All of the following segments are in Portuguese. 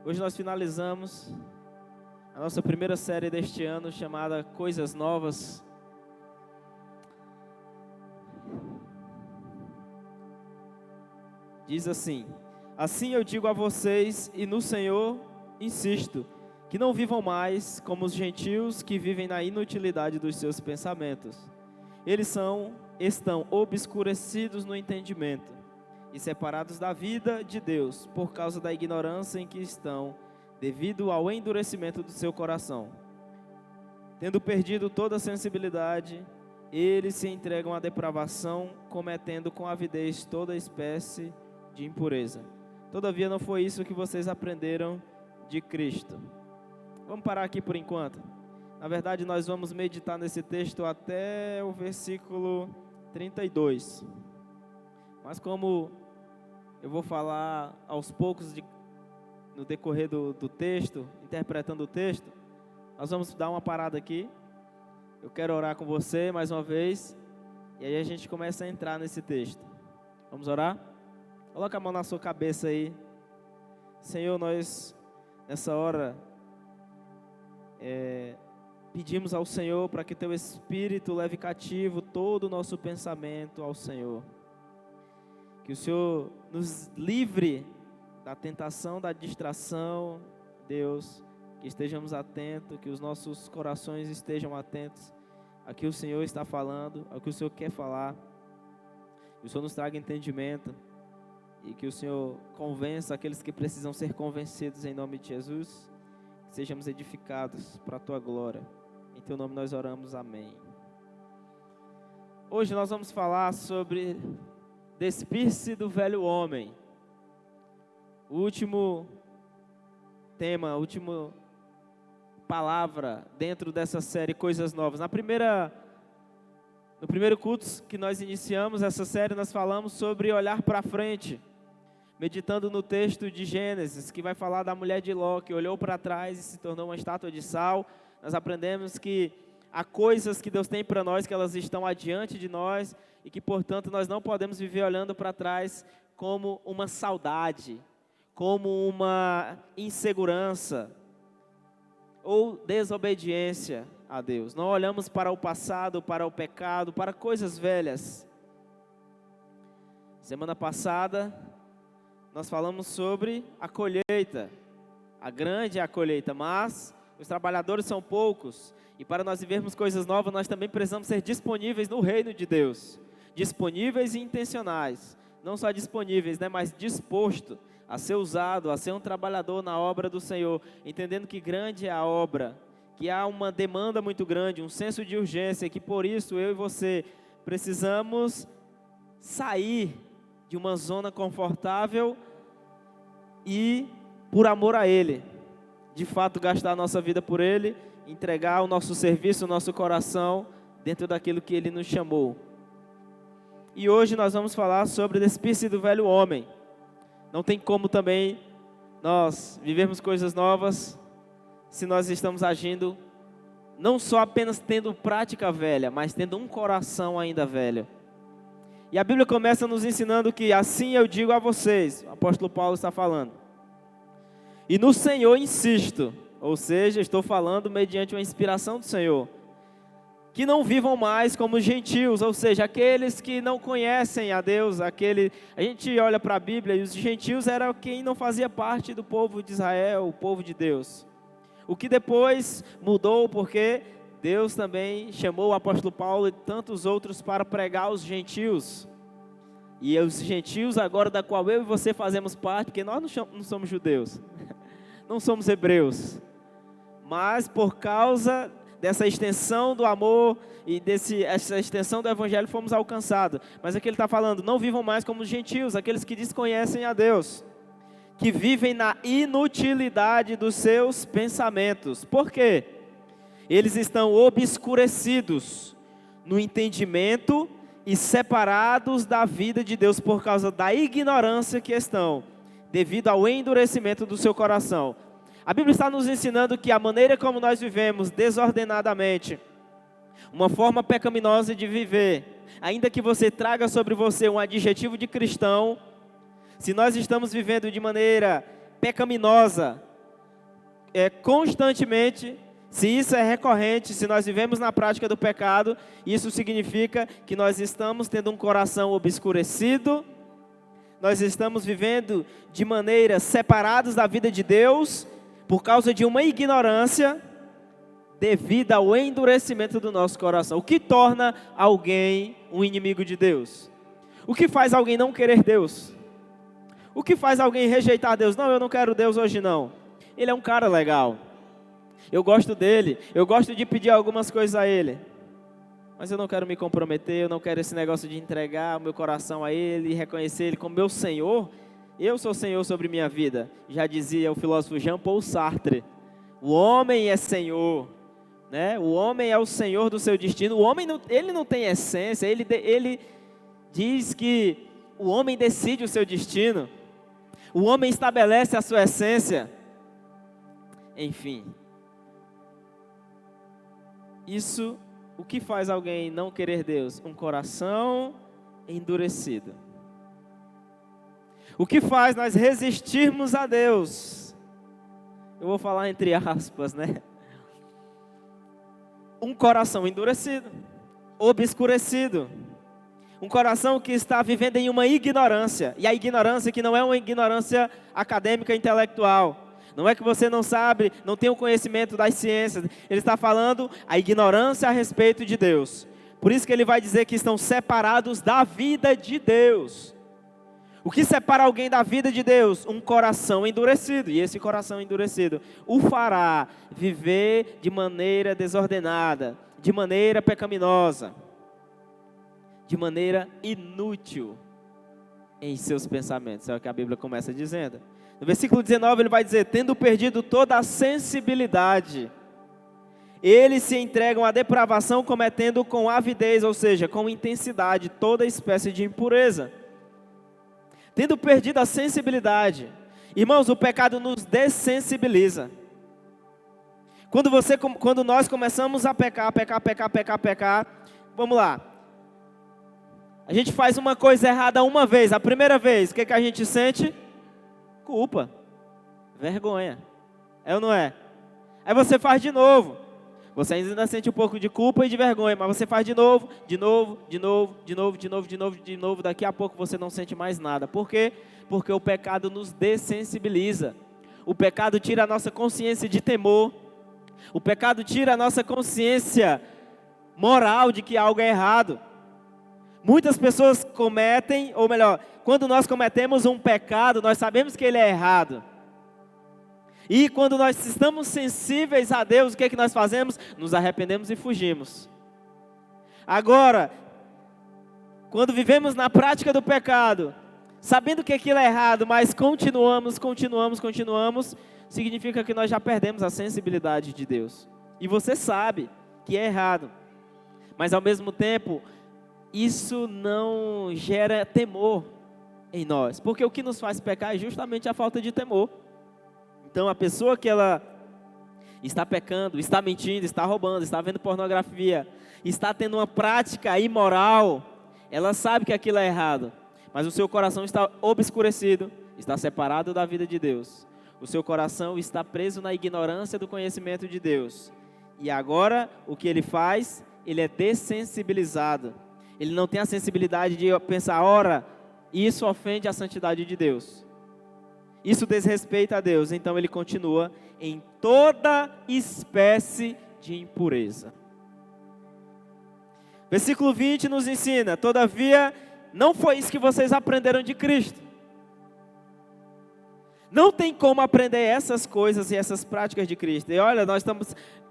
Hoje nós finalizamos a nossa primeira série deste ano, chamada Coisas Novas. Diz assim: assim eu digo a vocês e no Senhor insisto, que não vivam mais como os gentios que vivem na inutilidade dos seus pensamentos. Eles estão obscurecidos no entendimento e separados da vida de Deus por causa da ignorância em que estão, devido ao endurecimento do seu coração. Tendo perdido toda a sensibilidade, eles se entregam à depravação, cometendo com avidez toda espécie de impureza. Todavia não foi isso que vocês aprenderam de Cristo. Vamos parar aqui por enquanto. Na verdade, nós vamos meditar nesse texto até o versículo 32. Mas como eu vou falar aos poucos no decorrer do texto, interpretando o texto, nós vamos dar uma parada aqui. Eu quero orar com você mais uma vez, e aí a gente começa a entrar nesse texto. Vamos orar? Coloca a mão na sua cabeça aí. Senhor, nós nessa hora pedimos ao Senhor para que Teu Espírito leve cativo todo o nosso pensamento ao Senhor. Que o Senhor nos livre da tentação, da distração, Deus, que estejamos atentos, que os nossos corações estejam atentos ao que o Senhor está falando, ao que o Senhor quer falar. Que o Senhor nos traga entendimento e que o Senhor convença aqueles que precisam ser convencidos em nome de Jesus, que sejamos edificados para a Tua glória. Em Teu nome nós oramos, amém. Hoje nós vamos falar sobre despir-se do velho homem. O último tema, a última palavra dentro dessa série Coisas Novas. No primeiro culto que nós iniciamos essa série, nós falamos sobre olhar para frente, meditando no texto de Gênesis, que vai falar da mulher de Ló, que olhou para trás e se tornou uma estátua de sal. Nós aprendemos que há coisas que Deus tem para nós, que elas estão adiante de nós, e que, portanto, nós não podemos viver olhando para trás como uma saudade, como uma insegurança ou desobediência a Deus. Não olhamos para o passado, para o pecado, para coisas velhas. Semana passada, nós falamos sobre a colheita. A grande é a colheita, mas os trabalhadores são poucos. E para nós vivermos coisas novas, nós também precisamos ser disponíveis no reino de Deus. Disponíveis e intencionais. Não só disponíveis, mas disposto a ser usado, a ser um trabalhador na obra do Senhor. Entendendo que grande é a obra, que há uma demanda muito grande, um senso de urgência, que por isso eu e você precisamos sair de uma zona confortável e, por amor a Ele, de fato gastar a nossa vida por Ele, entregar o nosso serviço, o nosso coração dentro daquilo que Ele nos chamou. E hoje nós vamos falar sobre despir-se do velho homem. Não tem como também nós vivermos coisas novas se nós estamos agindo não só apenas tendo prática velha, mas tendo um coração ainda velho. E a Bíblia começa nos ensinando que assim eu digo a vocês, o apóstolo Paulo está falando. E no Senhor insisto, ou seja, estou falando mediante uma inspiração do Senhor, que não vivam mais como gentios, ou seja, aqueles que não conhecem a Deus. A gente olha para a Bíblia e os gentios eram quem não fazia parte do povo de Israel, o povo de Deus. O que depois mudou porque Deus também chamou o apóstolo Paulo e tantos outros para pregar aos gentios. E os gentios agora da qual eu e você fazemos parte, porque nós não somos judeus, não somos hebreus, mas por causa dessa extensão do amor e essa extensão do evangelho fomos alcançados. Mas aqui ele está falando, não vivam mais como os gentios, aqueles que desconhecem a Deus, que vivem na inutilidade dos seus pensamentos. Por quê? Eles estão obscurecidos no entendimento e separados da vida de Deus por causa da ignorância que estão, devido ao endurecimento do seu coração. A Bíblia está nos ensinando que a maneira como nós vivemos desordenadamente, uma forma pecaminosa de viver, ainda que você traga sobre você um adjetivo de cristão, se nós estamos vivendo de maneira pecaminosa, constantemente, se isso é recorrente, se nós vivemos na prática do pecado, isso significa que nós estamos tendo um coração obscurecido, nós estamos vivendo de maneira separados da vida de Deus, por causa de uma ignorância, devido ao endurecimento do nosso coração. O que torna alguém um inimigo de Deus? O que faz alguém não querer Deus? O que faz alguém rejeitar Deus? Não, eu não quero Deus hoje não. Ele é um cara legal. Eu gosto dele. Eu gosto de pedir algumas coisas a ele. Mas eu não quero me comprometer. Eu não quero esse negócio de entregar o meu coração a ele e reconhecer ele como meu Senhor. Eu sou Senhor sobre minha vida. Já dizia o filósofo Jean-Paul Sartre. O homem é Senhor. Né? O homem é o Senhor do seu destino. O homem ele não tem essência. Ele diz que o homem decide o seu destino. O homem estabelece a sua essência. Enfim. Isso, o que faz alguém não querer Deus? Um coração endurecido. O que faz nós resistirmos a Deus? Eu vou falar entre aspas, né? Um coração endurecido, obscurecido. Um coração que está vivendo em uma ignorância. E a ignorância que não é uma ignorância acadêmica intelectual. Não é que você não sabe, não tem o conhecimento das ciências. Ele está falando a ignorância a respeito de Deus. Por isso que ele vai dizer que estão separados da vida de Deus. O que separa alguém da vida de Deus? Um coração endurecido. E esse coração endurecido o fará viver de maneira desordenada, de maneira pecaminosa, de maneira inútil em seus pensamentos. É o que a Bíblia começa dizendo. No versículo 19 ele vai dizer: tendo perdido toda a sensibilidade, eles se entregam à depravação, cometendo com avidez, ou seja, com intensidade, toda espécie de impureza. Tendo perdido a sensibilidade. Irmãos, o pecado nos dessensibiliza. Quando nós começamos a pecar, vamos lá. A gente faz uma coisa errada uma vez, a primeira vez, o que a gente sente? Culpa, vergonha, é ou não é? Aí você faz de novo, você ainda sente um pouco de culpa e de vergonha, mas você faz de novo, daqui a pouco você não sente mais nada. Por quê? Porque o pecado nos dessensibiliza, o pecado tira a nossa consciência de temor, o pecado tira a nossa consciência moral de que algo é errado. Muitas pessoas cometem, ou melhor, quando nós cometemos um pecado, nós sabemos que ele é errado. E quando nós estamos sensíveis a Deus, o que é que nós fazemos? Nos arrependemos e fugimos. Agora, quando vivemos na prática do pecado, sabendo que aquilo é errado, mas continuamos, significa que nós já perdemos a sensibilidade de Deus. E você sabe que é errado, mas ao mesmo tempo, isso não gera temor em nós, porque o que nos faz pecar é justamente a falta de temor. Então a pessoa que ela está pecando, está mentindo, está roubando, está vendo pornografia, está tendo uma prática imoral, ela sabe que aquilo é errado, mas o seu coração está obscurecido, está separado da vida de Deus. O seu coração está preso na ignorância do conhecimento de Deus. E agora o que ele faz? Ele é dessensibilizado. Ele não tem a sensibilidade de pensar, ora, isso ofende a santidade de Deus. Isso desrespeita a Deus. Então ele continua em toda espécie de impureza. Versículo 20 nos ensina: todavia, não foi isso que vocês aprenderam de Cristo. Não tem como aprender essas coisas e essas práticas de Cristo. E olha,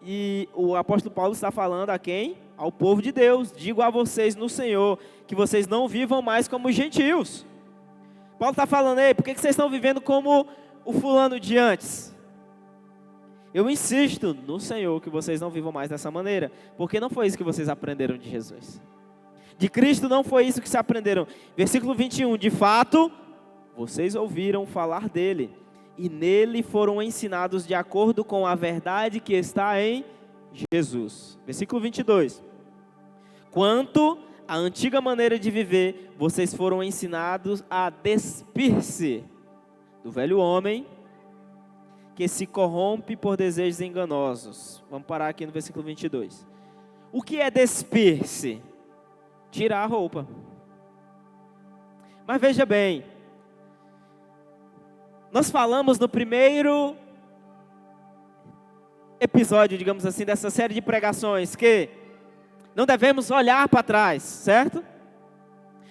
e o apóstolo Paulo está falando a quem? Ao povo de Deus. Digo a vocês no Senhor, que vocês não vivam mais como gentios. Paulo está falando, ei, por que vocês estão vivendo como o fulano de antes? Eu insisto no Senhor que vocês não vivam mais dessa maneira, porque não foi isso que vocês aprenderam de Jesus. De Cristo não foi isso que se aprenderam. Versículo 21, de fato, vocês ouviram falar dele, e nele foram ensinados de acordo com a verdade que está em Jesus. Versículo 22. Quanto à antiga maneira de viver, vocês foram ensinados a despir-se do velho homem, que se corrompe por desejos enganosos. Vamos parar aqui no versículo 22. O que é despir-se? Tirar a roupa. Mas veja bem, nós falamos no primeiro episódio, digamos assim, dessa série de pregações, que não devemos olhar para trás, certo?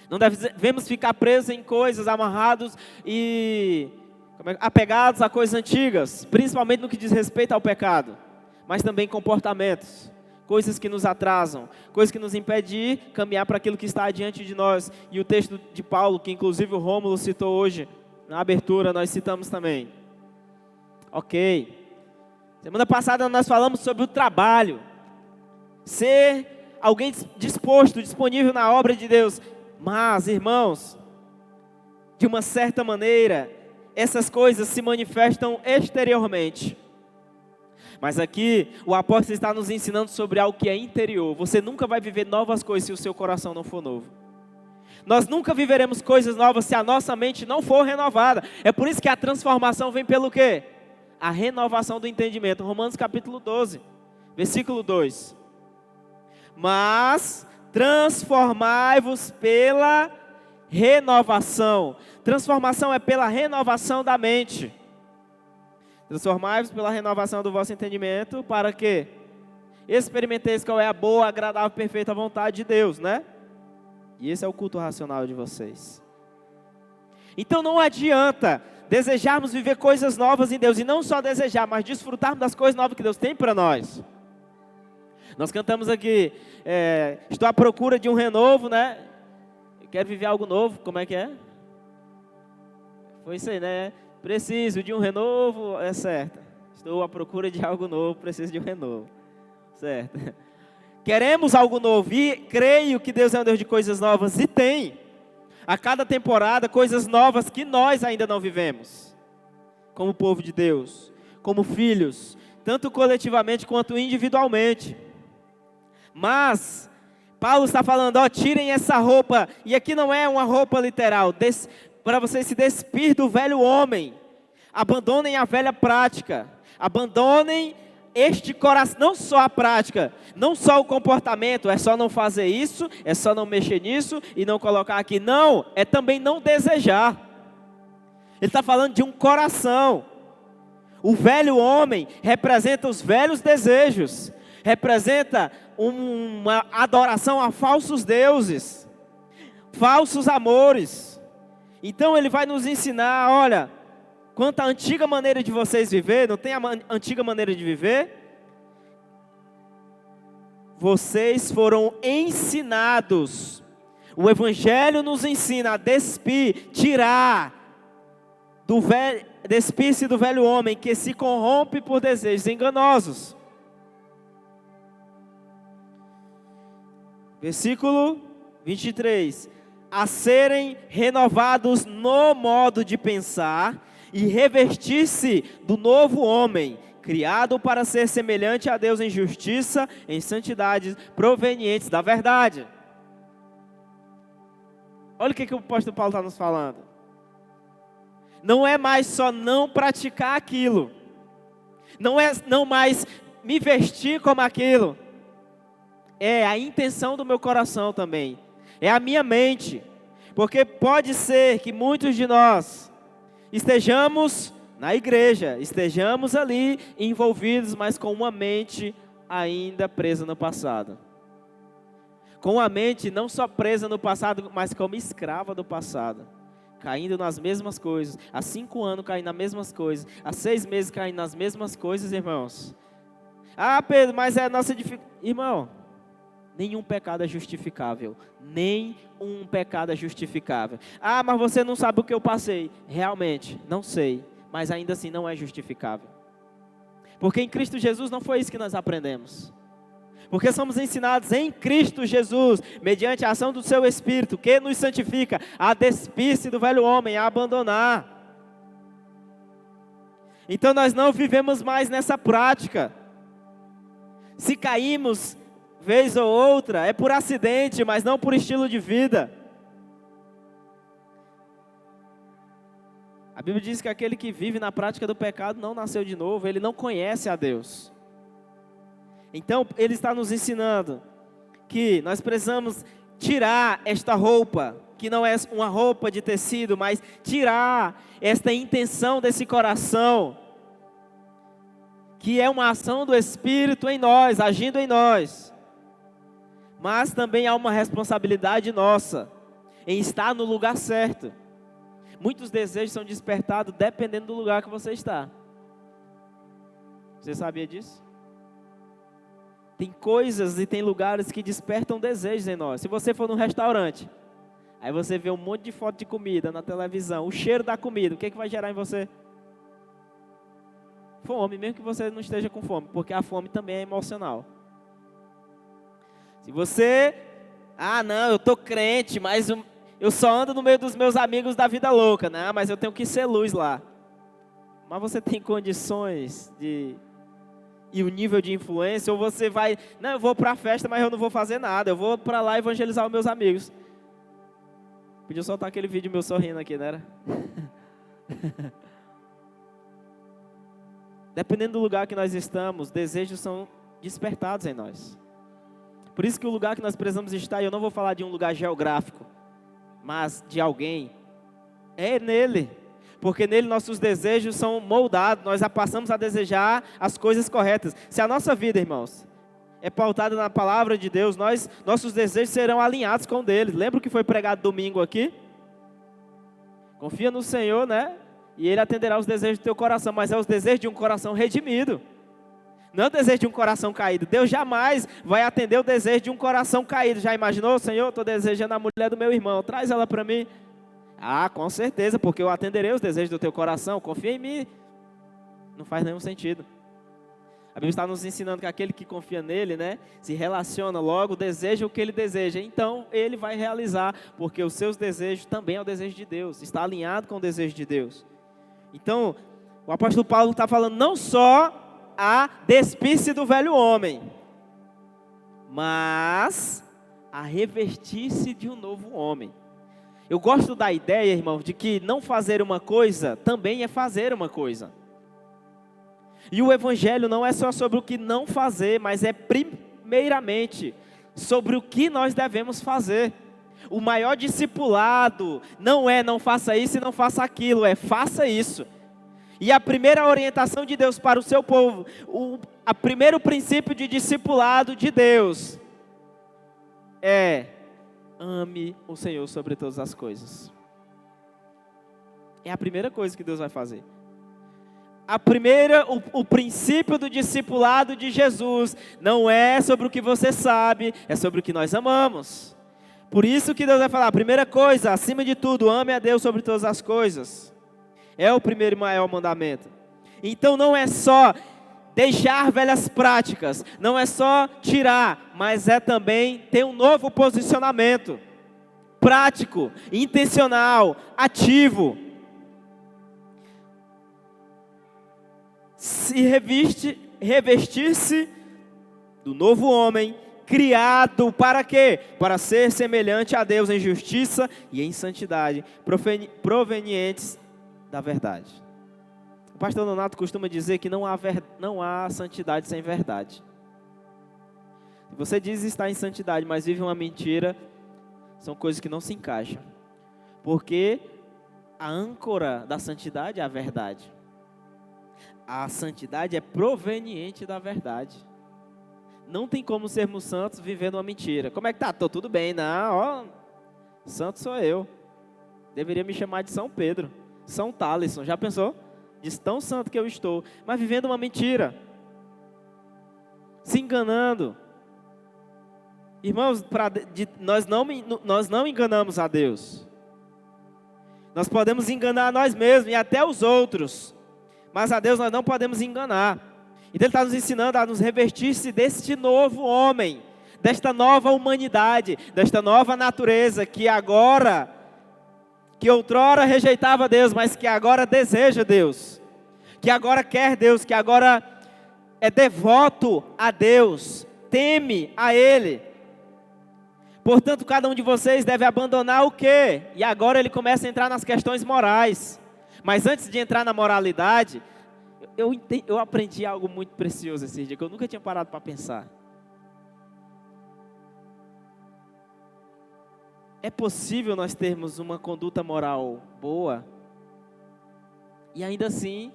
Não devemos ficar presos em coisas, amarrados e apegados a coisas antigas, principalmente no que diz respeito ao pecado, mas também comportamentos, coisas que nos atrasam, coisas que nos impedem de caminhar para aquilo que está adiante de nós. E o texto de Paulo, que inclusive o Rômulo citou hoje, na abertura, nós citamos também. Ok. Semana passada nós falamos sobre o trabalho. Ser alguém disposto, disponível na obra de Deus. Mas, irmãos, de uma certa maneira, essas coisas se manifestam exteriormente. Mas aqui, o apóstolo está nos ensinando sobre algo que é interior. Você nunca vai viver novas coisas se o seu coração não for novo. Nós nunca viveremos coisas novas se a nossa mente não for renovada. É por isso que a transformação vem pelo quê? A renovação do entendimento. Romanos capítulo 12, versículo 2. Mas transformai-vos pela renovação. Transformação é pela renovação da mente. Transformai-vos pela renovação do vosso entendimento, para que experimenteis qual é a boa, agradável, perfeita vontade de Deus, né? E esse é o culto racional de vocês. Então não adianta desejarmos viver coisas novas em Deus, e não só desejar, mas desfrutarmos das coisas novas que Deus tem para nós. Nós cantamos aqui, estou à procura de um renovo, né? Eu quero viver algo novo, como é que é? Foi isso aí, né? Preciso de um renovo, é certo. Estou à procura de algo novo, preciso de um renovo, certo? Queremos algo novo e creio que Deus é um Deus de coisas novas e tem. A cada temporada, coisas novas que nós ainda não vivemos. Como povo de Deus, como filhos, tanto coletivamente quanto individualmente. Mas Paulo está falando, tirem essa roupa, e aqui não é uma roupa literal, para vocês se despir do velho homem, abandonem a velha prática, abandonem este coração, não só a prática, não só o comportamento, é só não fazer isso, é só não mexer nisso e não colocar aqui, não, é também não desejar. Ele está falando de um coração. O velho homem representa os velhos desejos, representa uma adoração a falsos deuses, falsos amores. Então ele vai nos ensinar, olha, quanto à antiga maneira de vocês viver, não tem a antiga maneira de viver? Vocês foram ensinados. O Evangelho nos ensina a despir-se do velho homem que se corrompe por desejos enganosos. Versículo 23. A serem renovados no modo de pensar e revestir-se do novo homem, criado para ser semelhante a Deus em justiça, em santidade, provenientes da verdade. Olha o que o apóstolo Paulo está nos falando. Não é mais só não praticar aquilo. Não é não mais me vestir como aquilo. É a intenção do meu coração também. É a minha mente. Porque pode ser que muitos de nós estejamos na igreja, estejamos ali envolvidos, mas com uma mente ainda presa no passado. Com a mente não só presa no passado, mas como escrava do passado. Caindo nas mesmas coisas. Há 5 anos caindo nas mesmas coisas. Há 6 meses caindo nas mesmas coisas, irmãos. Ah, Pedro, mas é a nossa dificuldade. Irmão, nenhum pecado é justificável. Nenhum pecado é justificável. Ah, mas você não sabe o que eu passei. Realmente, não sei. Mas ainda assim não é justificável. Porque em Cristo Jesus não foi isso que nós aprendemos. Porque somos ensinados em Cristo Jesus, mediante a ação do seu Espírito, que nos santifica, a despir-se do velho homem, a abandonar. Então nós não vivemos mais nessa prática. Se caímos vez ou outra, é por acidente, mas não por estilo de vida. A Bíblia diz que aquele que vive na prática do pecado não nasceu de novo, ele não conhece a Deus. Então, ele está nos ensinando que nós precisamos tirar esta roupa, que não é uma roupa de tecido, mas tirar esta intenção desse coração, que é uma ação do Espírito em nós, agindo em nós. Mas também há uma responsabilidade nossa em estar no lugar certo. Muitos desejos são despertados dependendo do lugar que você está. Você sabia disso? Tem coisas e tem lugares que despertam desejos em nós. Se você for num restaurante, aí você vê um monte de foto de comida na televisão, o cheiro da comida, o que vai gerar em você? Fome, mesmo que você não esteja com fome, porque a fome também é emocional. Se você, não, eu tô crente, mas eu só ando no meio dos meus amigos da vida louca, né? Mas eu tenho que ser luz lá. Mas você tem condições e o nível de influência, ou você vai, não, eu vou para a festa, mas eu não vou fazer nada, eu vou para lá evangelizar os meus amigos. Podia soltar aquele vídeo meu sorrindo aqui, não era? Dependendo do lugar que nós estamos, desejos são despertados em nós. Por isso que o lugar que nós precisamos estar, e eu não vou falar de um lugar geográfico, mas de alguém, é nele. Porque nele nossos desejos são moldados, nós passamos a desejar as coisas corretas. Se a nossa vida, irmãos, é pautada na palavra de Deus, nossos desejos serão alinhados com o dele. Lembra o que foi pregado domingo aqui? Confia no Senhor, né? E Ele atenderá os desejos do teu coração, mas é os desejos de um coração redimido. Não é o desejo de um coração caído. Deus jamais vai atender o desejo de um coração caído. Já imaginou, Senhor, estou desejando a mulher do meu irmão, traz ela para mim. Com certeza, porque eu atenderei os desejos do teu coração, confia em mim. Não faz nenhum sentido. A Bíblia está nos ensinando que aquele que confia nele, né, se relaciona logo, deseja o que ele deseja. Então, ele vai realizar, porque os seus desejos também é o desejo de Deus. Está alinhado com o desejo de Deus. Então, o apóstolo Paulo está falando não só a despir-se do velho homem, mas a revestir-se de um novo homem. Eu gosto da ideia, irmão, de que não fazer uma coisa também é fazer uma coisa. E o evangelho não é só sobre o que não fazer, mas é primeiramente sobre o que nós devemos fazer. O maior discipulado não é não faça isso e não faça aquilo, é faça isso. E a primeira orientação de Deus para o seu povo, o primeiro princípio de discipulado de Deus é: ame o Senhor sobre todas as coisas. É a primeira coisa que Deus vai fazer. O princípio do discipulado de Jesus não é sobre o que você sabe, é sobre o que nós amamos. Por isso que Deus vai falar, a primeira coisa, acima de tudo, ame a Deus sobre todas as coisas. É o primeiro e maior mandamento. Então não é só deixar velhas práticas, não é só tirar, mas é também ter um novo posicionamento. Prático, intencional, ativo. Se revestir-se do novo homem, criado para quê? Para ser semelhante a Deus em justiça e em santidade, provenientes da verdade. O pastor Donato costuma dizer que não há santidade sem verdade. Se você diz estar em santidade, mas vive uma mentira, são coisas que não se encaixam. Porque a âncora da santidade é a verdade. A santidade é proveniente da verdade. Não tem como sermos santos vivendo uma mentira. Como é que tá? Tô tudo bem, não, santo sou eu. Deveria me chamar de São Pedro, São Talisson, já pensou? Diz tão santo que eu estou, mas vivendo uma mentira. Se enganando. Irmãos, nós não enganamos a Deus. Nós podemos enganar a nós mesmos e até os outros. Mas a Deus nós não podemos enganar. Então Ele está nos ensinando a nos revestir-se deste novo homem, desta nova humanidade, desta nova natureza que outrora rejeitava Deus, mas que agora deseja Deus, que agora quer Deus, que agora é devoto a Deus, teme a Ele. Portanto, cada um de vocês deve abandonar o quê? E agora ele começa a entrar nas questões morais. Mas antes de entrar na moralidade, eu aprendi algo muito precioso esse dia, que eu nunca tinha parado para pensar. É possível nós termos uma conduta moral boa e ainda assim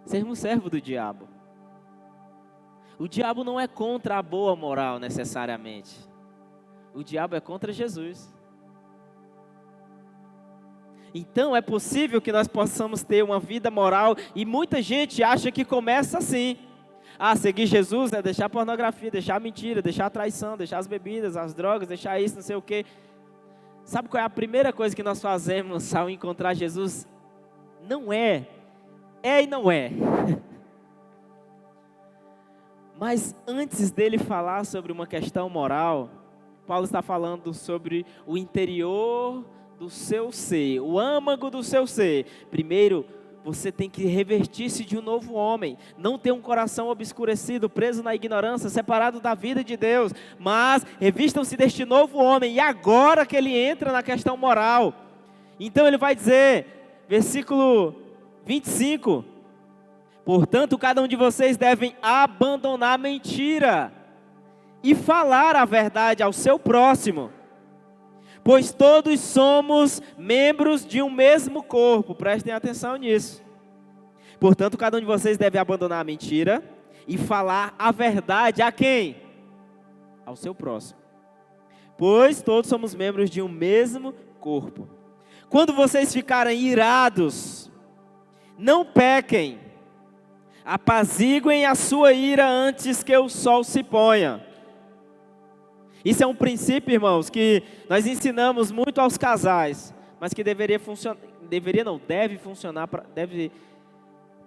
sermos servos do diabo. O diabo não é contra a boa moral necessariamente. O diabo é contra Jesus. Então é possível que nós possamos ter uma vida moral e muita gente acha que começa assim. Seguir Jesus é deixar a pornografia, deixar a mentira, deixar a traição, deixar as bebidas, as drogas, deixar isso, não sei o quê. Sabe qual é a primeira coisa que nós fazemos ao encontrar Jesus? Não é. É e não é. Mas antes dele falar sobre uma questão moral, Paulo está falando sobre o interior do seu ser, o âmago do seu ser. Primeiro, você tem que revestir-se de um novo homem, não ter um coração obscurecido, preso na ignorância, separado da vida de Deus, mas revistam-se deste novo homem, e agora que ele entra na questão moral. Então ele vai dizer, versículo 25, portanto cada um de vocês devem abandonar a mentira, e falar a verdade ao seu próximo, pois todos somos membros de um mesmo corpo. Prestem atenção nisso. Portanto, cada um de vocês deve abandonar a mentira e falar a verdade a quem? Ao seu próximo. Pois todos somos membros de um mesmo corpo. Quando vocês ficarem irados, não pequem. Apaziguem a sua ira antes que o sol se ponha. Isso é um princípio, irmãos, que nós ensinamos muito aos casais, mas que deve funcionar, deve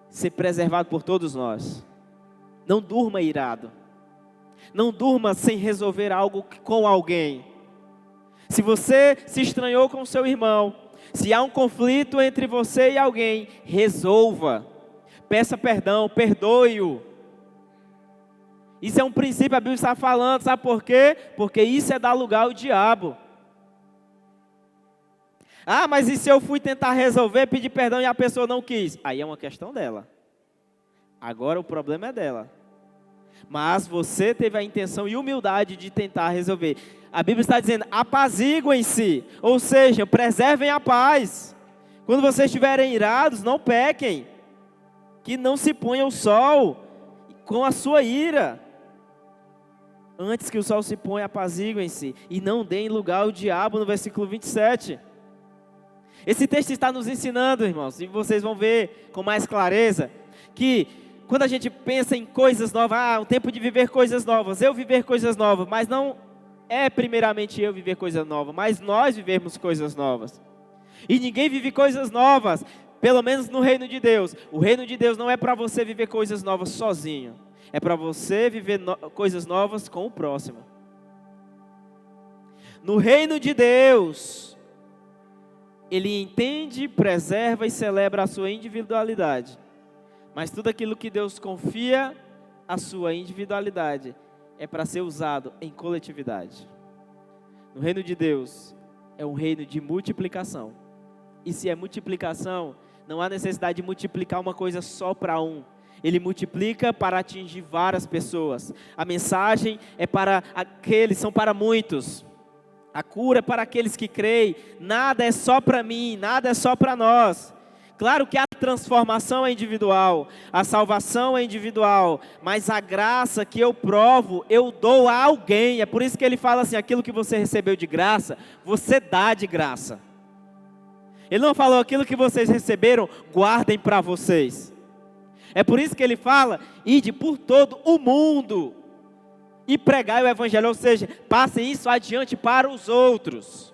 ser preservado por todos nós. Não durma irado. Não durma sem resolver algo com alguém. Se você se estranhou com seu irmão, se há um conflito entre você e alguém, resolva. Peça perdão, perdoe-o. Isso é um princípio, a Bíblia está falando, sabe por quê? Porque isso é dar lugar ao diabo. Mas e se eu fui tentar resolver, pedir perdão e a pessoa não quis? Aí é uma questão dela. Agora o problema é dela. Mas você teve a intenção e humildade de tentar resolver. A Bíblia está dizendo, apaziguem-se, ou seja, preservem a paz. Quando vocês estiverem irados, não pequem. Que não se ponha o sol com a sua ira. Antes que o sol se ponha, apaziguem-se e não deem lugar ao diabo, no versículo 27. Esse texto está nos ensinando, irmãos, e vocês vão ver com mais clareza, que quando a gente pensa em coisas novas, um tempo de viver coisas novas, eu viver coisas novas, mas não é primeiramente eu viver coisas novas, mas nós vivermos coisas novas. E ninguém vive coisas novas, pelo menos no reino de Deus. O reino de Deus não é para você viver coisas novas sozinho. É para você viver coisas novas com o próximo. No reino de Deus, ele entende, preserva e celebra a sua individualidade. Mas tudo aquilo que Deus confia a sua individualidade é para ser usado em coletividade. No reino de Deus, é um reino de multiplicação. E se é multiplicação, não há necessidade de multiplicar uma coisa só para um. Ele multiplica para atingir várias pessoas. A mensagem é para aqueles, são para muitos. A cura é para aqueles que creem. Nada é só para mim, nada é só para nós. Claro que a transformação é individual, a salvação é individual, mas a graça que eu provo, eu dou a alguém. É por isso que ele fala assim, aquilo que você recebeu de graça, você dá de graça. Ele não falou aquilo que vocês receberam, guardem para vocês. É por isso que ele fala, ide por todo o mundo e pregai o evangelho, ou seja, passem isso adiante para os outros.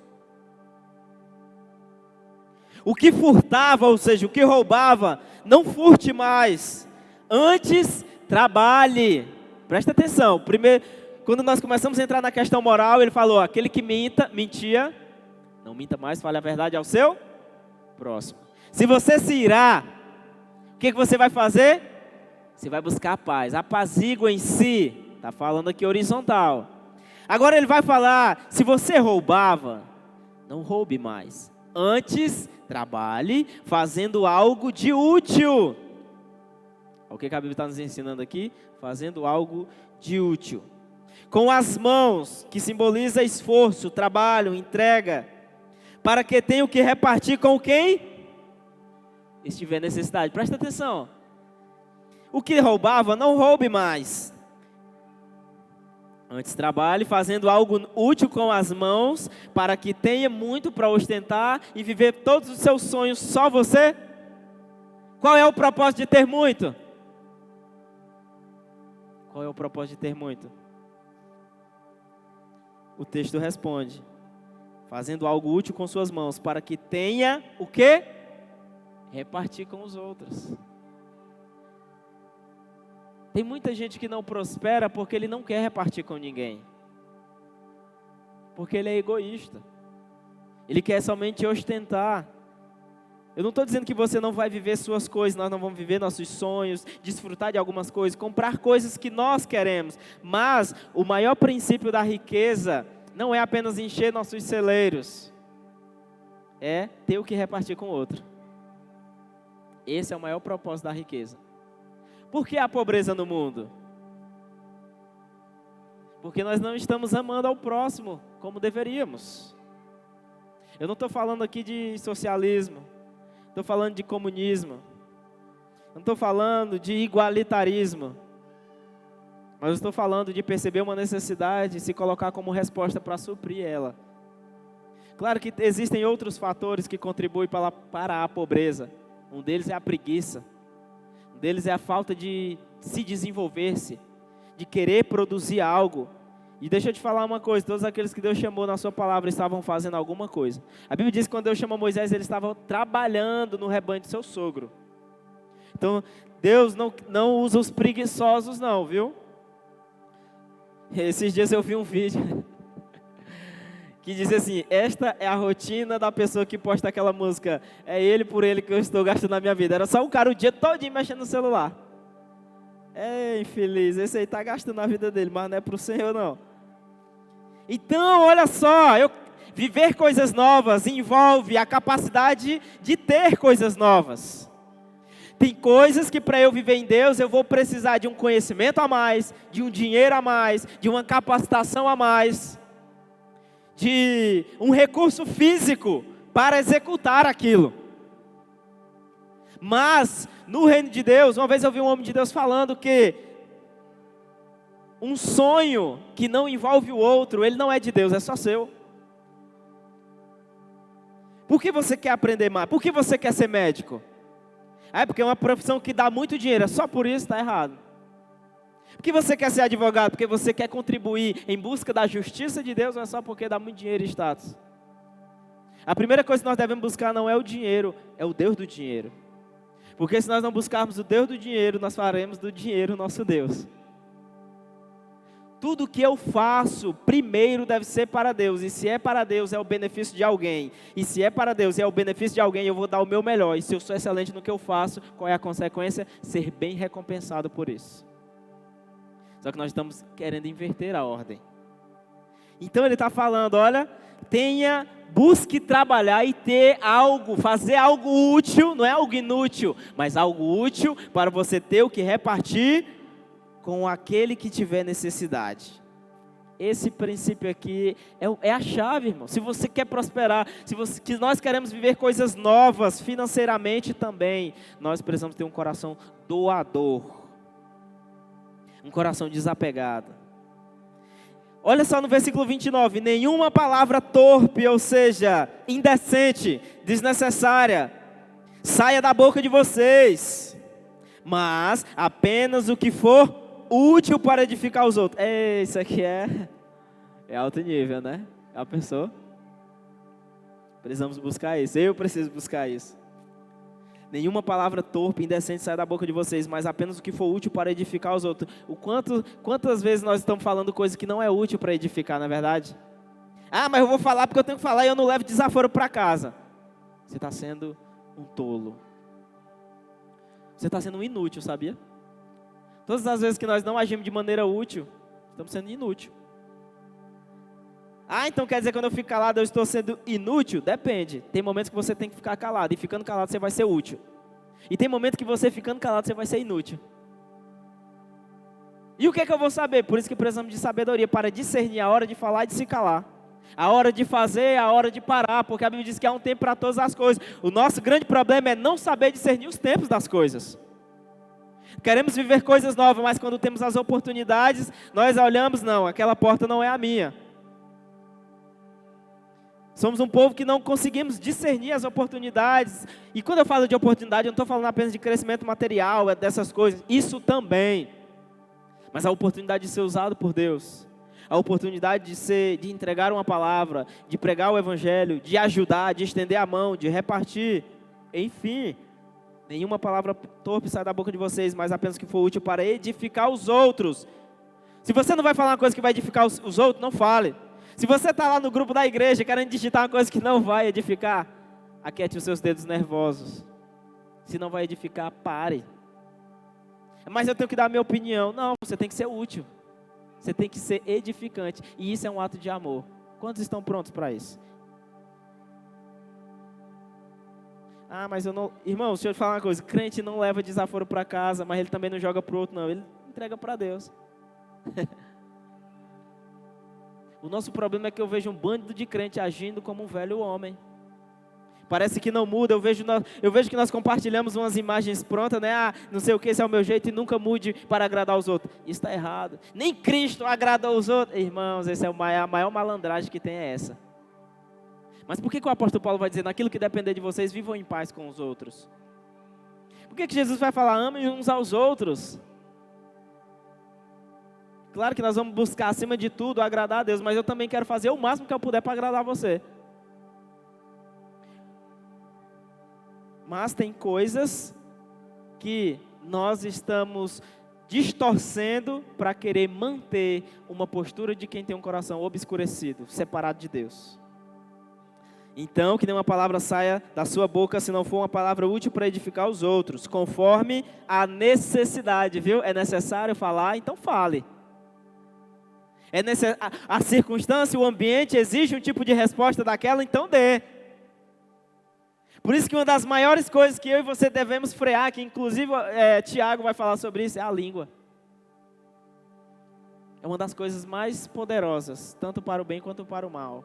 O que furtava, ou seja, o que roubava, não furte mais. Antes, trabalhe. Presta atenção. Primeiro, quando nós começamos a entrar na questão moral, ele falou, aquele que mentia, não minta mais, fale a verdade ao seu próximo. Se você se irar, o que você vai fazer? Você vai buscar a paz, apazigua em si. Está falando aqui horizontal. Agora ele vai falar, se você roubava, não roube mais. Antes, trabalhe fazendo algo de útil. O que a Bíblia está nos ensinando aqui? Fazendo algo de útil. Com as mãos, que simboliza esforço, trabalho, entrega, para que tenha o que repartir com quem estiver necessidade. Presta atenção. O que roubava, não roube mais. Antes trabalhe fazendo algo útil com as mãos, para que tenha muito para ostentar e viver todos os seus sonhos só você. Qual é o propósito de ter muito? Qual é o propósito de ter muito? O texto responde: fazendo algo útil com suas mãos, para que tenha o quê? Repartir com os outros. Tem muita gente que não prospera porque ele não quer repartir com ninguém. Porque ele é egoísta. Ele quer somente ostentar. Eu não estou dizendo que você não vai viver suas coisas, nós não vamos viver nossos sonhos, desfrutar de algumas coisas, comprar coisas que nós queremos. Mas o maior princípio da riqueza não é apenas encher nossos celeiros. É ter o que repartir com o outro. Esse é o maior propósito da riqueza. Por que a pobreza no mundo? Porque nós não estamos amando ao próximo como deveríamos. Eu não estou falando aqui de socialismo, estou falando de comunismo, não estou falando de igualitarismo, mas estou falando de perceber uma necessidade e se colocar como resposta para suprir ela. Claro que existem outros fatores que contribuem para a pobreza. Um deles é a preguiça. Um deles é a falta de se desenvolver-se, de querer produzir algo. E deixa eu te falar uma coisa, todos aqueles que Deus chamou na sua palavra estavam fazendo alguma coisa. A Bíblia diz que quando Deus chamou Moisés, eles estavam trabalhando no rebanho de seu sogro. Então, Deus não usa os preguiçosos não, viu? Esses dias eu vi um vídeo que diz assim: esta é a rotina da pessoa que posta aquela música, é ele por ele que eu estou gastando na minha vida. Era só um cara o dia todinho mexendo no celular. É infeliz, esse aí está gastando a vida dele, mas não é para o Senhor não. Então, olha só, viver coisas novas envolve a capacidade de ter coisas novas. Tem coisas que para eu viver em Deus, eu vou precisar de um conhecimento a mais, de um dinheiro a mais, de uma capacitação a mais, de um recurso físico para executar aquilo. Mas, no reino de Deus, uma vez eu vi um homem de Deus falando que um sonho que não envolve o outro, ele não é de Deus, é só seu. Por que você quer aprender mais? Por que você quer ser médico? É porque é uma profissão que dá muito dinheiro, é só por isso está errado. Por que você quer ser advogado? Porque você quer contribuir em busca da justiça de Deus, ou é só porque dá muito dinheiro e status? A primeira coisa que nós devemos buscar não é o dinheiro, é o Deus do dinheiro. Porque se nós não buscarmos o Deus do dinheiro, nós faremos do dinheiro nosso Deus. Tudo que eu faço, primeiro deve ser para Deus. E se é para Deus, é o benefício de alguém. E se é para Deus e é o benefício de alguém, eu vou dar o meu melhor. E se eu sou excelente no que eu faço, qual é a consequência? Ser bem recompensado por isso. Só que nós estamos querendo inverter a ordem. Então ele está falando, olha, busque trabalhar e ter algo, fazer algo útil, não é algo inútil, mas algo útil para você ter o que repartir com aquele que tiver necessidade. Esse princípio aqui é a chave, irmão. Se você quer prosperar, que nós queremos viver coisas novas financeiramente também, nós precisamos ter um coração doador, um coração desapegado. Olha só no versículo 29, nenhuma palavra torpe, ou seja, indecente, desnecessária, saia da boca de vocês, mas apenas o que for útil para edificar os outros. Isso aqui é alto nível, né? Já pensou? Precisamos buscar isso, eu preciso buscar isso. Nenhuma palavra torpe, indecente sai da boca de vocês, mas apenas o que for útil para edificar os outros. Quantas vezes nós estamos falando coisa que não é útil para edificar, não é verdade? Ah, mas eu vou falar porque eu tenho que falar e eu não levo desaforo para casa. Você está sendo um tolo. Você está sendo um inútil, sabia? Todas as vezes que nós não agimos de maneira útil, estamos sendo inútil. Ah, então quer dizer que quando eu fico calado eu estou sendo inútil? Depende. Tem momentos que você tem que ficar calado, e ficando calado você vai ser útil. E tem momentos que você ficando calado você vai ser inútil. E o que é que eu vou saber? Por isso que precisamos de sabedoria, para discernir a hora de falar e de se calar. A hora de fazer, a hora de parar, porque a Bíblia diz que há um tempo para todas as coisas. O nosso grande problema é não saber discernir os tempos das coisas. Queremos viver coisas novas, mas quando temos as oportunidades, nós olhamos, não, aquela porta não é a minha. Somos um povo que não conseguimos discernir as oportunidades. E quando eu falo de oportunidade, eu não estou falando apenas de crescimento material, dessas coisas. Isso também. Mas a oportunidade de ser usado por Deus. A oportunidade de entregar uma palavra, de pregar o evangelho, de ajudar, de estender a mão, de repartir. Enfim, nenhuma palavra torpe sai da boca de vocês, mas apenas que for útil para edificar os outros. Se você não vai falar uma coisa que vai edificar os outros, não fale. Se você está lá no grupo da igreja querendo digitar uma coisa que não vai edificar, aquiete os seus dedos nervosos. Se não vai edificar, pare. Mas eu tenho que dar a minha opinião. Não, você tem que ser útil. Você tem que ser edificante. E isso é um ato de amor. Quantos estão prontos para isso? Ah, mas eu não... Irmão, deixa eu te falar uma coisa. Crente não leva desaforo para casa, mas ele também não joga para o outro, não. Ele entrega para Deus. O nosso problema é que eu vejo um bando de crente agindo como um velho homem. Parece que não muda, eu vejo que nós compartilhamos umas imagens prontas, né? Ah, não sei o que, esse é o meu jeito e nunca mude para agradar os outros. Isso está errado. Nem Cristo agradou os outros. Irmãos, essa é a maior malandragem que tem é essa. Mas por que o apóstolo Paulo vai dizer, naquilo que depender de vocês, vivam em paz com os outros? Por que Jesus vai falar, amem uns aos outros? Claro que nós vamos buscar, acima de tudo, agradar a Deus, mas eu também quero fazer o máximo que eu puder para agradar você. Mas tem coisas que nós estamos distorcendo para querer manter uma postura de quem tem um coração obscurecido, separado de Deus. Então, que nenhuma palavra saia da sua boca, se não for uma palavra útil para edificar os outros, conforme a necessidade, viu? É necessário falar, então fale. A circunstância, o ambiente exige um tipo de resposta daquela, então dê. Por isso que uma das maiores coisas que eu e você devemos frear, que inclusive Tiago vai falar sobre isso, é a língua. É uma das coisas mais poderosas, tanto para o bem quanto para o mal.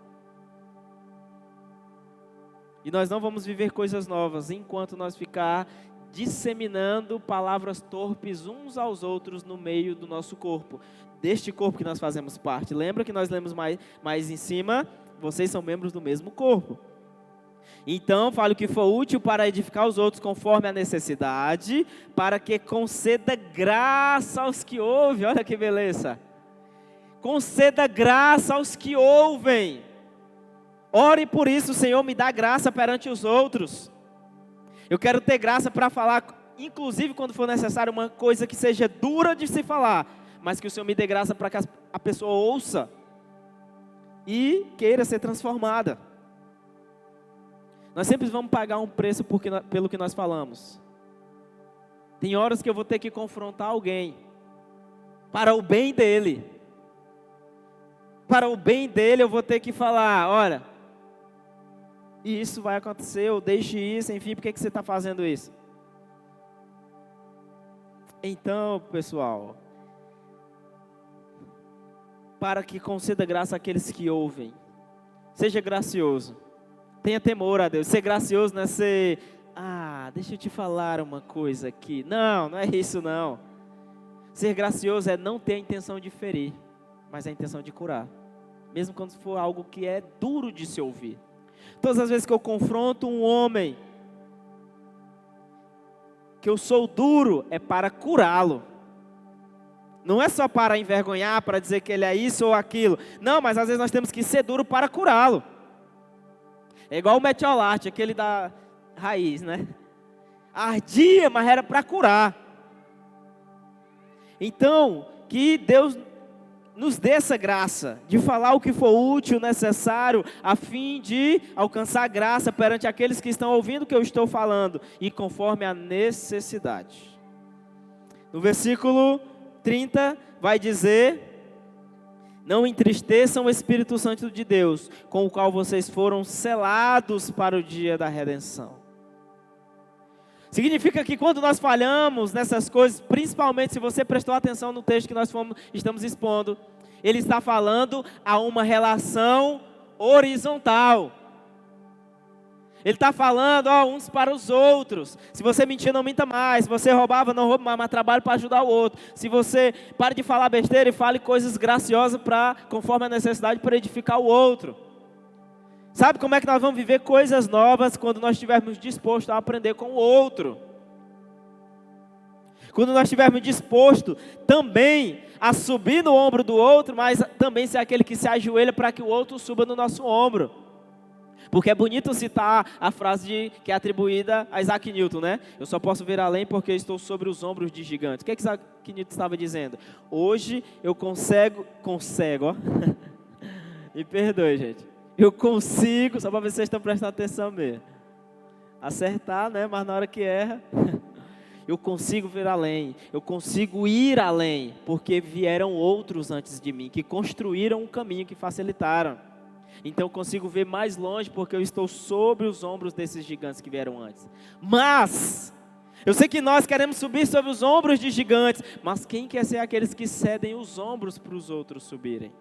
E nós não vamos viver coisas novas enquanto nós ficar disseminando palavras torpes uns aos outros no meio do nosso corpo. Deste corpo que nós fazemos parte. Lembra que nós lemos mais em cima? Vocês são membros do mesmo corpo. Então, fale o que for útil para edificar os outros conforme a necessidade, para que conceda graça aos que ouvem. Olha que beleza. Conceda graça aos que ouvem. Ore por isso, Senhor, me dá graça perante os outros. Eu quero ter graça para falar, inclusive quando for necessário, uma coisa que seja dura de se falar, mas que o Senhor me dê graça para que a pessoa ouça e queira ser transformada. Nós sempre vamos pagar um preço pelo que nós falamos. Tem horas que eu vou ter que confrontar alguém, para o bem dele. Para o bem dele eu vou ter que falar, olha, isso vai acontecer, ou deixe isso, enfim, por que você está fazendo isso? Então, pessoal, para que conceda graça àqueles que ouvem, seja gracioso, tenha temor a Deus. Ser gracioso não é ser, deixa eu te falar uma coisa aqui. Não, não é isso não. Ser gracioso é não ter a intenção de ferir, mas a intenção de curar. Mesmo quando for algo que é duro de se ouvir. Todas as vezes que eu confronto um homem, que eu sou duro, é para curá-lo. Não é só para envergonhar, para dizer que ele é isso ou aquilo. Não, mas às vezes nós temos que ser duro para curá-lo. É igual o metiolate, aquele da raiz, né? Ardia, mas era para curar. Então, que Deus nos dê essa graça de falar o que for útil, necessário, a fim de alcançar graça perante aqueles que estão ouvindo o que eu estou falando, e conforme a necessidade. No versículo 30 vai dizer, Não entristeçam o Espírito Santo de Deus, com o qual vocês foram selados para o dia da redenção. Significa que quando nós falhamos nessas coisas, principalmente se você prestou atenção no texto que nós estamos expondo, ele está falando a uma relação horizontal. Ele está falando uns para os outros. Se você mentir, não minta mais. Se você roubava, não roube mais, mas trabalhe para ajudar o outro. Se você pare de falar besteira e fale coisas graciosas conforme a necessidade para edificar o outro. Sabe como é que nós vamos viver coisas novas quando nós estivermos dispostos a aprender com o outro? Quando nós estivermos dispostos também a subir no ombro do outro, mas também ser aquele que se ajoelha para que o outro suba no nosso ombro. Porque é bonito citar a frase que é atribuída a Isaac Newton, né? Eu só posso ver além porque estou sobre os ombros de gigantes. O que Isaac Newton estava dizendo? Hoje eu consigo, ó. Me perdoe, gente. Eu consigo, só para ver se vocês estão prestando atenção mesmo. Acertar, né? Mas na hora que erra, eu consigo ver além. Eu consigo ir além, porque vieram outros antes de mim, que construíram um caminho, que facilitaram. Então eu consigo ver mais longe porque eu estou sobre os ombros desses gigantes que vieram antes. Mas, eu sei que nós queremos subir sobre os ombros de gigantes, mas quem quer ser aqueles que cedem os ombros para os outros subirem?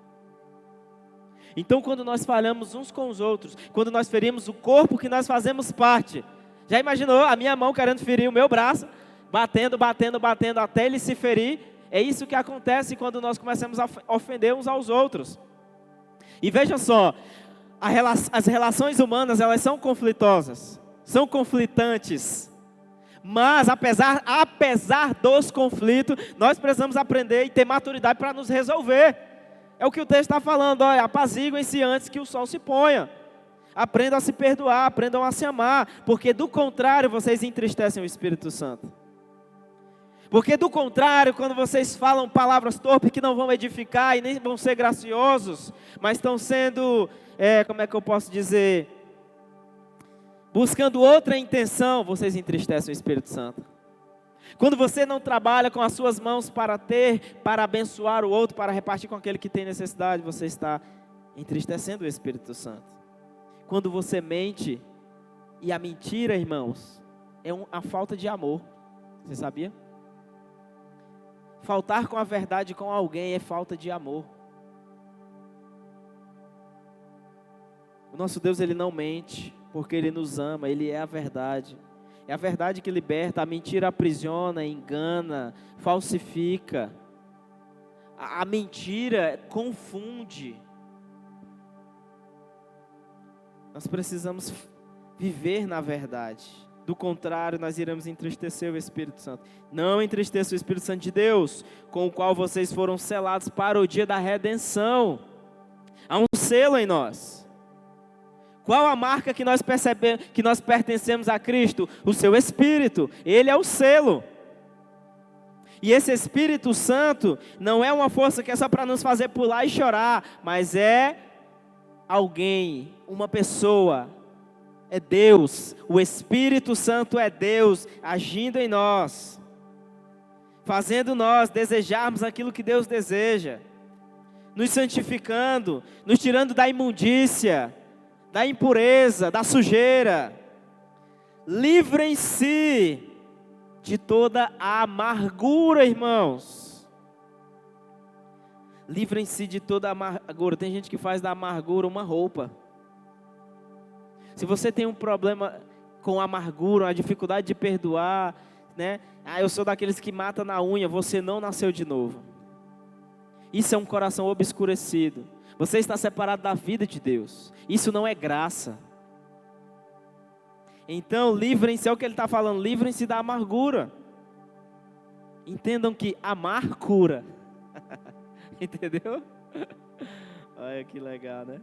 Então quando nós falhamos uns com os outros, quando nós ferimos o corpo que nós fazemos parte, já imaginou a minha mão querendo ferir o meu braço, batendo até ele se ferir? É isso que acontece quando nós começamos a ofender uns aos outros. E veja só, as relações humanas, elas são conflitosas, são conflitantes. Mas apesar dos conflitos, nós precisamos aprender e ter maturidade para nos resolver. É o que o texto está falando, olha, apaziguem-se antes que o sol se ponha. Aprendam a se perdoar, aprendam a se amar, porque do contrário vocês entristecem o Espírito Santo. Porque do contrário, quando vocês falam palavras torpes que não vão edificar e nem vão ser graciosos, mas estão sendo, como é que eu posso dizer, buscando outra intenção, vocês entristecem o Espírito Santo. Quando você não trabalha com as suas mãos para abençoar o outro, para repartir com aquele que tem necessidade, você está entristecendo o Espírito Santo. Quando você mente, e a mentira, irmãos, é a falta de amor, você sabia? Faltar com a verdade com alguém é falta de amor. O nosso Deus, Ele não mente, porque Ele nos ama, Ele é a verdade. É a verdade que liberta, a mentira aprisiona, engana, falsifica. A mentira confunde. Nós precisamos viver na verdade. Do contrário, nós iremos entristecer o Espírito Santo. Não entristeça o Espírito Santo de Deus, com o qual vocês foram selados para o dia da redenção. Há um selo em nós. Qual a marca que nós percebemos, que nós pertencemos a Cristo? O seu Espírito. Ele é o selo. E esse Espírito Santo não é uma força que é só para nos fazer pular e chorar, mas é alguém, uma pessoa. É Deus, o Espírito Santo é Deus agindo em nós, fazendo nós desejarmos aquilo que Deus deseja, nos santificando, nos tirando da imundícia, da impureza, da sujeira. Livrem-se de toda a amargura, irmãos. Livrem-se de toda a amargura. Tem gente que faz da amargura uma roupa. Se você tem um problema com amargura, uma dificuldade de perdoar, né? Eu sou daqueles que mata na unha, você não nasceu de novo. Isso é um coração obscurecido. Você está separado da vida de Deus. Isso não é graça. Então, livrem-se, é o que ele está falando, livrem-se da amargura. Entendam que amar cura. Entendeu? Olha que legal, né?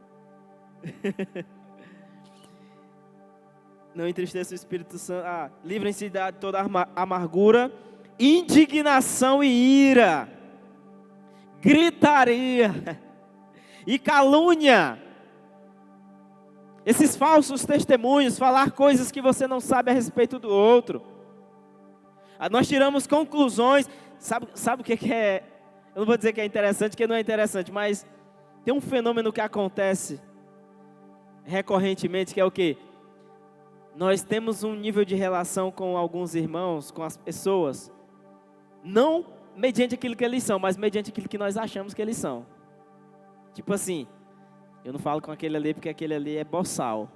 Não entristeça o Espírito Santo. Livrem-se de toda amargura, indignação e ira, gritaria e calúnia. Esses falsos testemunhos, falar coisas que você não sabe a respeito do outro. Nós tiramos conclusões. Sabe o que é? Eu não vou dizer que é interessante, porque não é interessante, mas Tem um fenômeno que acontece recorrentemente, que é o quê? Nós temos um nível de relação com alguns irmãos, com as pessoas, não mediante aquilo que eles são, mas mediante aquilo que nós achamos que eles são. Tipo assim, eu não falo com aquele ali porque aquele ali é boçal.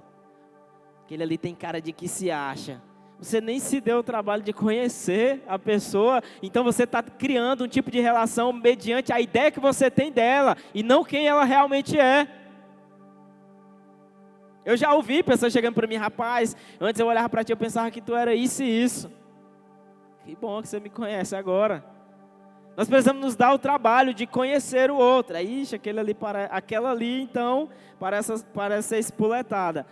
Aquele ali tem cara de que se acha. Você nem se deu o trabalho de conhecer a pessoa, então você está criando um tipo de relação mediante a ideia que você tem dela, e não quem ela realmente é. Eu já ouvi pessoas chegando para mim, rapaz, antes eu olhava para ti, eu pensava que tu era isso e isso. Que bom que você me conhece agora. Nós precisamos nos dar o trabalho de conhecer o outro. Ixi, aquela ali então parece ser espoletada.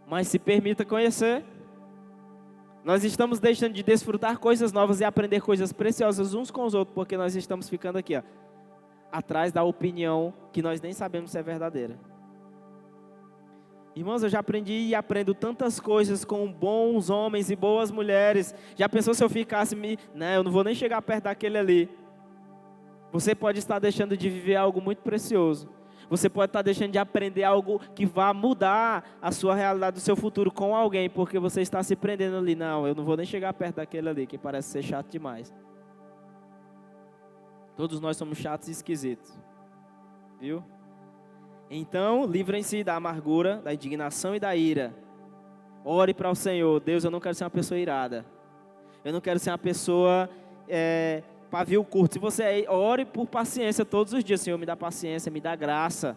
Mas se permita conhecer. Nós estamos deixando de desfrutar coisas novas e aprender coisas preciosas uns com os outros, porque nós estamos ficando aqui, atrás da opinião que nós nem sabemos se é verdadeira. Irmãos, eu já aprendi e aprendo tantas coisas com bons homens e boas mulheres. Já pensou se eu ficasse eu não vou nem chegar perto daquele ali. Você pode estar deixando de viver algo muito precioso. Você pode estar deixando de aprender algo que vai mudar a sua realidade, do seu futuro com alguém, porque você está se prendendo ali. Não, eu não vou nem chegar perto daquele ali, que parece ser chato demais. Todos nós somos chatos e esquisitos. Viu? Então, livrem-se da amargura, da indignação e da ira. Ore para o Senhor. Deus, eu não quero ser uma pessoa irada. Eu não quero ser uma pessoa pavio curto. Se você ore por paciência todos os dias. Senhor, me dá paciência, me dá graça.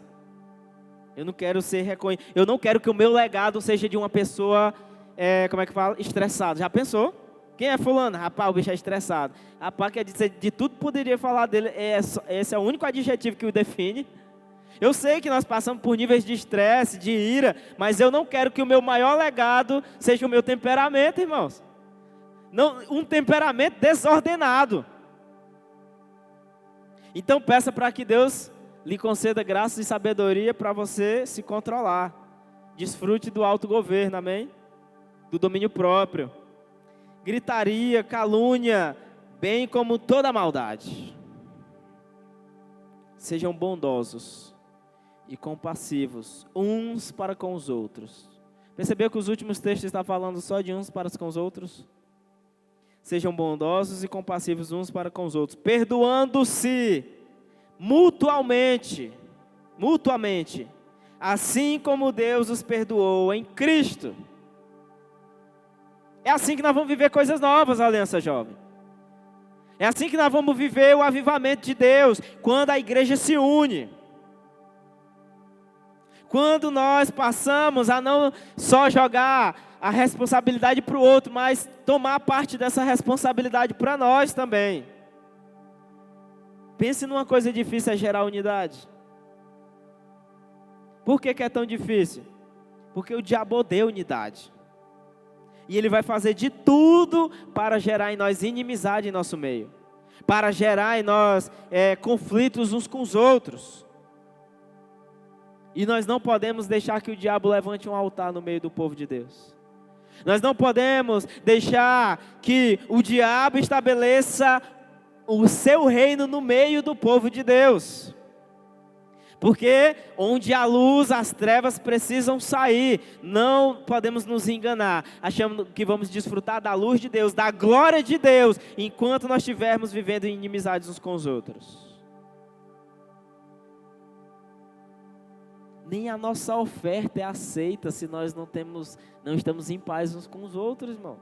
Eu não quero ser reconhecido. Eu não quero que o meu legado seja de uma pessoa, estressada. Já pensou? Quem é fulano? Rapaz, o bicho é estressado. Rapaz, quer dizer, de tudo poderia falar dele. Esse é o único adjetivo que o define. Eu sei que nós passamos por níveis de estresse, de ira, mas eu não quero que o meu maior legado seja o meu temperamento, irmãos. Não, um temperamento desordenado. Então peça para que Deus lhe conceda graça e sabedoria para você se controlar. Desfrute do autogoverno, amém? Do domínio próprio. Gritaria, calúnia, bem como toda maldade. Sejam bondosos e compassivos uns para com os outros. Percebeu que os últimos textos estão falando só de uns para com os outros? Sejam bondosos e compassivos uns para com os outros, perdoando-se mutuamente, assim como Deus os perdoou em Cristo. É assim que nós vamos viver coisas novas, Aliança Jovem. É assim que nós vamos viver o avivamento de Deus, quando a igreja se une. Quando nós passamos a não só jogar a responsabilidade para o outro, mas tomar parte dessa responsabilidade para nós também. Pense numa coisa difícil, é gerar unidade. Por que é tão difícil? Porque o diabo odeia unidade. E ele vai fazer de tudo para gerar em nós inimizade em nosso meio. Para gerar em nós conflitos uns com os outros. E nós não podemos deixar que o diabo levante um altar no meio do povo de Deus. Nós não podemos deixar que o diabo estabeleça o seu reino no meio do povo de Deus. Porque onde há luz, as trevas precisam sair. Não podemos nos enganar, achando que vamos desfrutar da luz de Deus, da glória de Deus, enquanto nós estivermos vivendo em inimizades uns com os outros. Nem a nossa oferta é aceita se nós não estamos em paz uns com os outros, irmãos.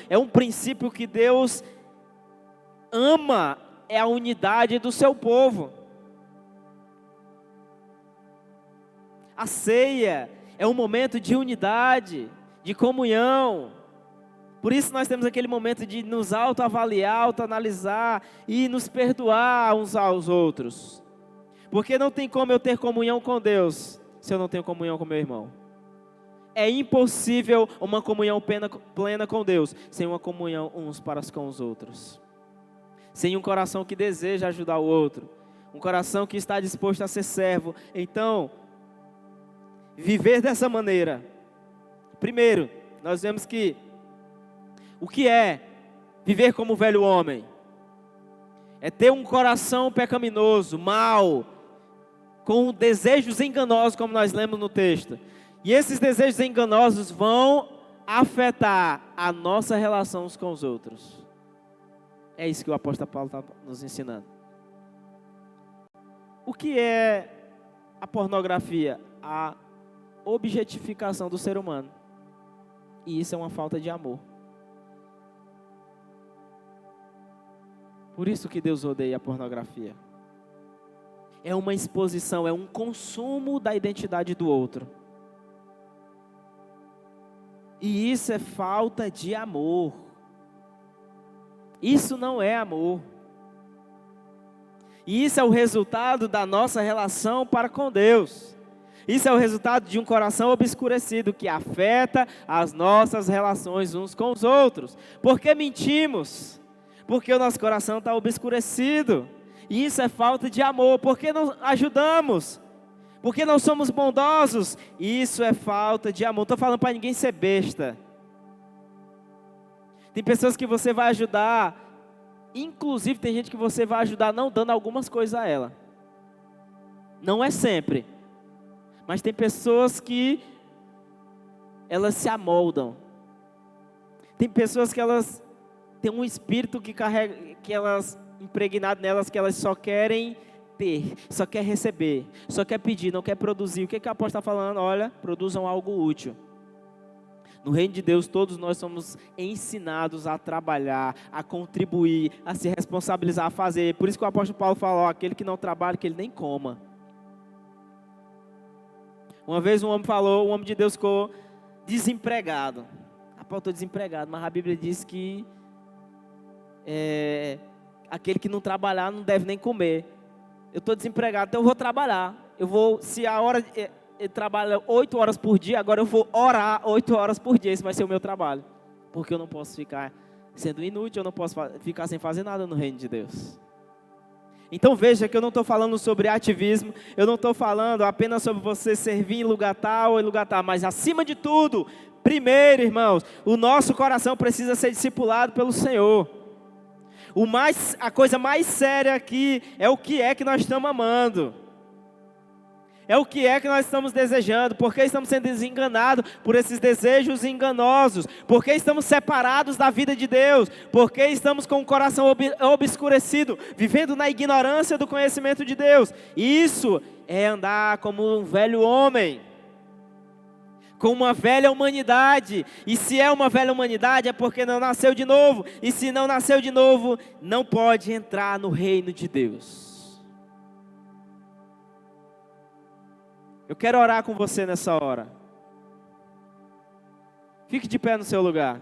É um princípio que Deus ama, é a unidade do seu povo. A ceia é um momento de unidade, de comunhão. Por isso nós temos aquele momento de nos autoavaliar, autoanalisar e nos perdoar uns aos outros. Porque não tem como eu ter comunhão com Deus se eu não tenho comunhão com meu irmão. É impossível uma comunhão plena com Deus sem uma comunhão uns para com os outros. Sem um coração que deseja ajudar o outro. Um coração que está disposto a ser servo. Então, viver dessa maneira. Primeiro, nós vemos que o que é viver como o velho homem? É ter um coração pecaminoso, mau, com desejos enganosos, como nós lemos no texto. E esses desejos enganosos vão afetar a nossa relação uns com os outros. É isso que o apóstolo Paulo está nos ensinando. O que é a pornografia? A objetificação do ser humano. E isso é uma falta de amor. Por isso que Deus odeia a pornografia. É uma exposição, é um consumo da identidade do outro. E isso é falta de amor. Isso não é amor. E isso é o resultado da nossa relação para com Deus. Isso é o resultado de um coração obscurecido que afeta as nossas relações uns com os outros. Por que mentimos? Porque o nosso coração está obscurecido. E isso é falta de amor. Por que não ajudamos? Porque não somos bondosos. Isso é falta de amor. Não estou falando para ninguém ser besta. Tem pessoas que você vai ajudar. Inclusive tem gente que você vai ajudar não dando algumas coisas a ela. Não é sempre. Mas tem pessoas que elas se amoldam. Tem pessoas que elas têm um espírito que carrega, que elas impregnado nelas, que elas só querem ter, só quer receber, só quer pedir, não quer produzir. O que a apóstolo está falando? Olha, produzam algo útil. No reino de Deus, todos nós somos ensinados a trabalhar, a contribuir, a se responsabilizar, a fazer. Por isso que o apóstolo Paulo fala, ó, aquele que não trabalha, que ele nem coma. Uma vez um homem de Deus ficou desempregado. Rapaz, eu estou desempregado, mas a Bíblia diz que aquele que não trabalhar não deve nem comer. Eu estou desempregado, então eu vou trabalhar. Se a hora ele trabalha 8 horas por dia, agora eu vou orar 8 horas por dia. Esse vai ser o meu trabalho. Porque eu não posso ficar sendo inútil, eu não posso ficar sem fazer nada no reino de Deus. Então veja que eu não estou falando sobre ativismo, eu não estou falando apenas sobre você servir em lugar tal ou em lugar tal, mas acima de tudo, primeiro, irmãos, o nosso coração precisa ser discipulado pelo Senhor. A coisa mais séria aqui é o que é que nós estamos amando. É o que é que nós estamos desejando. Por que estamos sendo desenganados por esses desejos enganosos? Por que estamos separados da vida de Deus? Por que estamos com o coração obscurecido, vivendo na ignorância do conhecimento de Deus? Isso é andar como um velho homem, com uma velha humanidade. E se é uma velha humanidade é porque não nasceu de novo. E se não nasceu de novo, não pode entrar no reino de Deus. Eu quero orar com você nessa hora. Fique de pé no seu lugar.